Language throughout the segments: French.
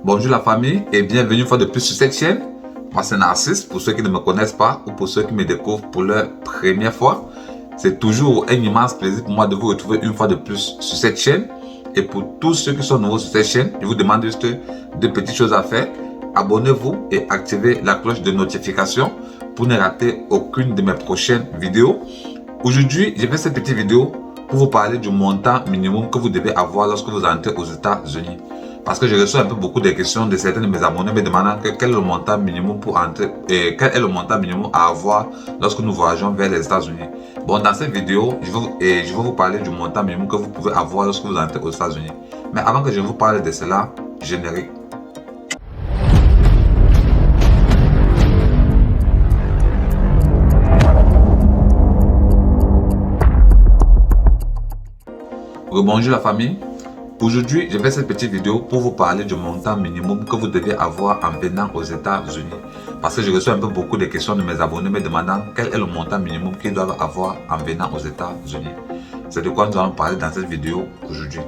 Bonjour la famille et bienvenue une fois de plus sur cette chaîne. Moi c'est Narcisse, pour ceux qui ne me connaissent pas ou pour ceux qui me découvrent pour leur première fois. C'est toujours un immense plaisir pour moi de vous retrouver une fois de plus sur cette chaîne. Et pour tous ceux qui sont nouveaux sur cette chaîne, je vous demande juste deux petites choses à faire. Abonnez-vous et activez la cloche de notification pour ne rater aucune de mes prochaines vidéos. Aujourd'hui, j'ai fait cette petite vidéo pour vous parler du montant minimum que vous devez avoir lorsque vous entrez aux États-Unis. Parce que je reçois un peu beaucoup de questions de certains de mes abonnés me demandant quel est le montant minimum pour entrer et quel est le montant minimum à avoir lorsque nous voyageons vers les États-Unis. Bon, dans cette vidéo, je vais vous parler du montant minimum que vous pouvez avoir lorsque vous entrez aux États-Unis. Mais avant que je vous parle de cela, générique. Bonjour la famille. Aujourd'hui, je fais cette petite vidéo pour vous parler du montant minimum que vous devez avoir en venant aux États-Unis. Parce que je reçois un peu beaucoup de questions de mes abonnés me demandant quel est le montant minimum qu'ils doivent avoir en venant aux États-Unis. C'est de quoi nous allons parler dans cette vidéo aujourd'hui.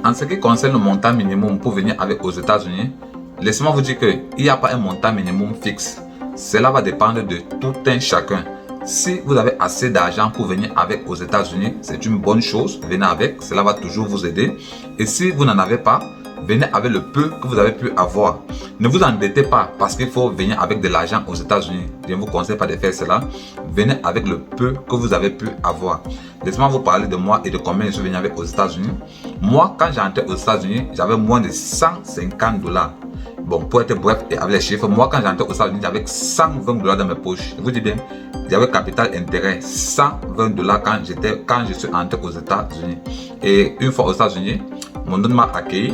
En ce qui concerne le montant minimum pour venir aux États-Unis, laissez-moi vous dire qu'il n'y a pas un montant minimum fixe. Cela va dépendre de tout un chacun. Si vous avez assez d'argent pour venir avec aux États-Unis, c'est une bonne chose, venez avec, cela va toujours vous aider. Et si vous n'en avez pas, venez avec le peu que vous avez pu avoir. Ne vous endettez pas parce qu'il faut venir avec de l'argent aux États-Unis. Je ne vous conseille pas de faire cela. Venez avec le peu que vous avez pu avoir. Laissez-moi vous parler de moi et de combien je suis venu avec aux États-Unis. Moi, quand j'entrais aux États-Unis, j'avais moins de 150 $. Bon, pour être bref et avec les chiffres, moi quand j'entrais aux États-Unis, j'avais 120 $ dans mes poches. Je vous dis bien, j'avais capital intérêt 120 $ quand je suis entré aux États-Unis. Et une fois aux États-Unis, mon oncle m'a accueilli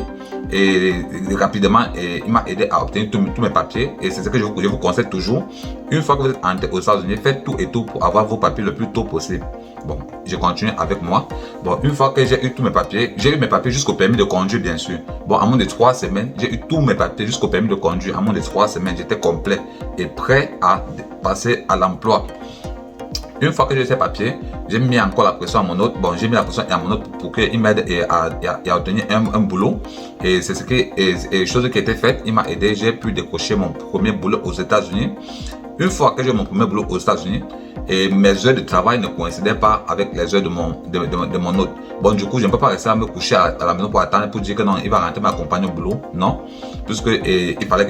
et rapidement il m'a aidé à obtenir tous mes papiers. Et c'est ce que je vous conseille toujours. Une fois que vous êtes entré aux États-Unis, faites tout et tout pour avoir vos papiers le plus tôt possible. Bon, je continue avec moi. Bon, une fois que j'ai eu tous mes papiers, j'ai eu mes papiers jusqu'au permis de conduire, bien sûr. Bon, en moins de 3 semaines, j'ai eu tous mes papiers jusqu'au permis de conduire. En moins de 3 semaines, j'étais complet et prêt à passer à l'emploi. Une fois que j'ai ces papiers, j'ai mis encore la pression à mon autre. Bon, j'ai mis la pression à mon autre pour qu'il m'aide à obtenir un boulot. Et c'est chose qui a été faite. Il m'a aidé. J'ai pu décrocher mon premier boulot aux États-Unis. Une fois que j'ai mon premier boulot aux États-Unis, et mes heures de travail ne coïncidaient pas avec les heures de mon hôte. Bon, du coup, je ne peux pas rester à me coucher à la maison pour attendre pour dire que non, il va rentrer m'accompagner au boulot. Non, puisque il fallait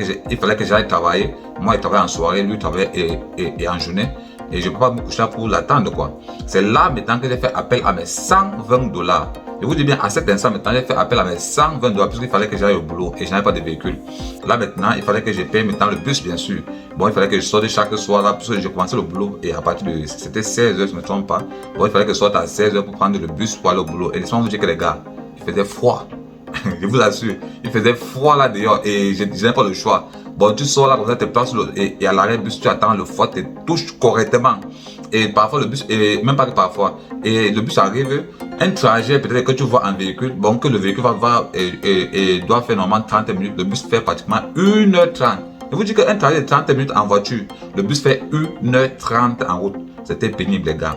que j'aille travailler. Moi, il travaille en soirée, lui, il travaille et en journée. Et je ne peux pas me coucher pour l'attendre, quoi. C'est là maintenant que j'ai fait appel à mes 120 $. Je vous dis bien, à cet instant maintenant, j'ai fait appel à mes 120 $ puisqu'il fallait que j'aille au boulot et je n'avais pas de véhicule. Là maintenant, il fallait que je paye maintenant le bus, bien sûr. Bon, il fallait que je sorte chaque soir là, puisque je commençais le boulot et à partir de, c'était 16 h, je ne me trompe pas. Bon, il fallait que je sorte à 16 h pour prendre le bus pour aller au boulot. Et laissez-moi vous dire que les gars, il faisait froid. Je vous assure, il faisait froid là dehors et je n'avais pas le choix. Bon, tu sors là, comme ça, tu te places et à l'arrêt bus, tu attends, le froid te touche correctement. Et parfois le bus, et même pas que parfois, et le bus arrive, un trajet peut-être que tu vois en véhicule, bon, que le véhicule doit faire normalement 30 minutes, le bus fait pratiquement 1h30. Je vous dis qu'un trajet de 30 minutes en voiture, le bus fait 1h30 en route. C'était pénible, les gars.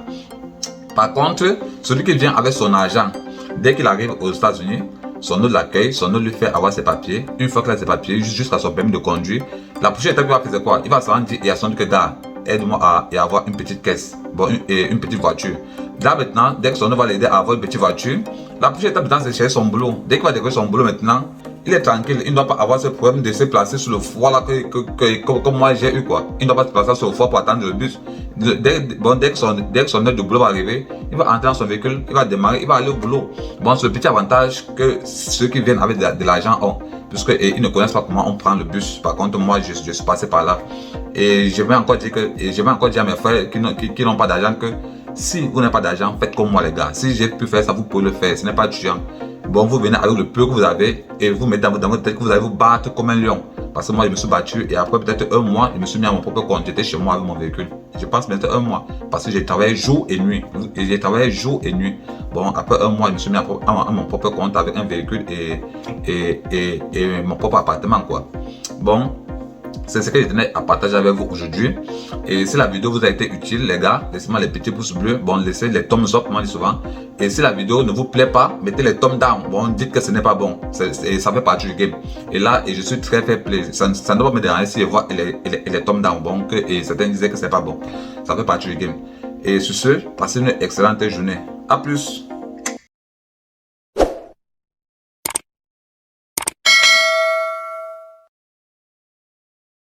Par contre, celui qui vient avec son argent, dès qu'il arrive aux États-Unis, son autre l'accueille, son autre lui fait avoir ses papiers. Une fois qu'il a ses papiers, jusqu'à son permis de conduire, la prochaine étape, il va faire quoi? Il va se rendre et à son que gars, aide-moi à avoir une petite caisse, bon, une petite voiture. Là maintenant, dès que son autre va l'aider à avoir une petite voiture, la prochaine étape c'est chercher son boulot. Dès qu'il va découvrir son boulot maintenant, il est tranquille, il ne doit pas avoir ce problème de se placer sur le froid là comme moi j'ai eu, quoi. Il ne doit pas se placer sur le froid pour attendre le bus. Dès que son heure de boulot va arriver, il va entrer dans son véhicule, il va démarrer, il va aller au boulot. Bon, c'est le petit avantage que ceux qui viennent avec de l'argent ont, puisqu'ils ne connaissent pas comment on prend le bus. Par contre, moi je suis passé par là. Et je vais encore dire à mes frères qui n'ont pas d'argent que si vous n'avez pas d'argent, faites comme moi, les gars. Si j'ai pu faire ça, vous pouvez le faire. Ce n'est pas chiant. Bon, vous venez avec le peu que vous avez et vous mettez dans votre tête que vous allez vous battre comme un lion. Parce que moi, je me suis battu et après peut-être un mois, je me suis mis à mon propre compte. J'étais chez moi avec mon véhicule. Je pense peut-être un mois parce que j'ai travaillé jour et nuit. Bon, après un mois, je me suis mis à mon propre compte avec un véhicule et mon propre appartement, quoi. Bon. C'est ce que je tenais à partager avec vous aujourd'hui. Et si la vidéo vous a été utile, les gars, laissez-moi les petits pouces bleus. Bon, laissez les thumbs up, moi je dis souvent. Et si la vidéo ne vous plaît pas, mettez les thumbs down. Bon, dites que ce n'est pas bon. Et ça fait partie du game. Et là, je suis très fair play. Ça ne doit pas me déranger si je vois les thumbs down. Bon, et certains disaient que c'est pas bon. Ça fait partie du game. Et sur ce, passez une excellente journée. À plus.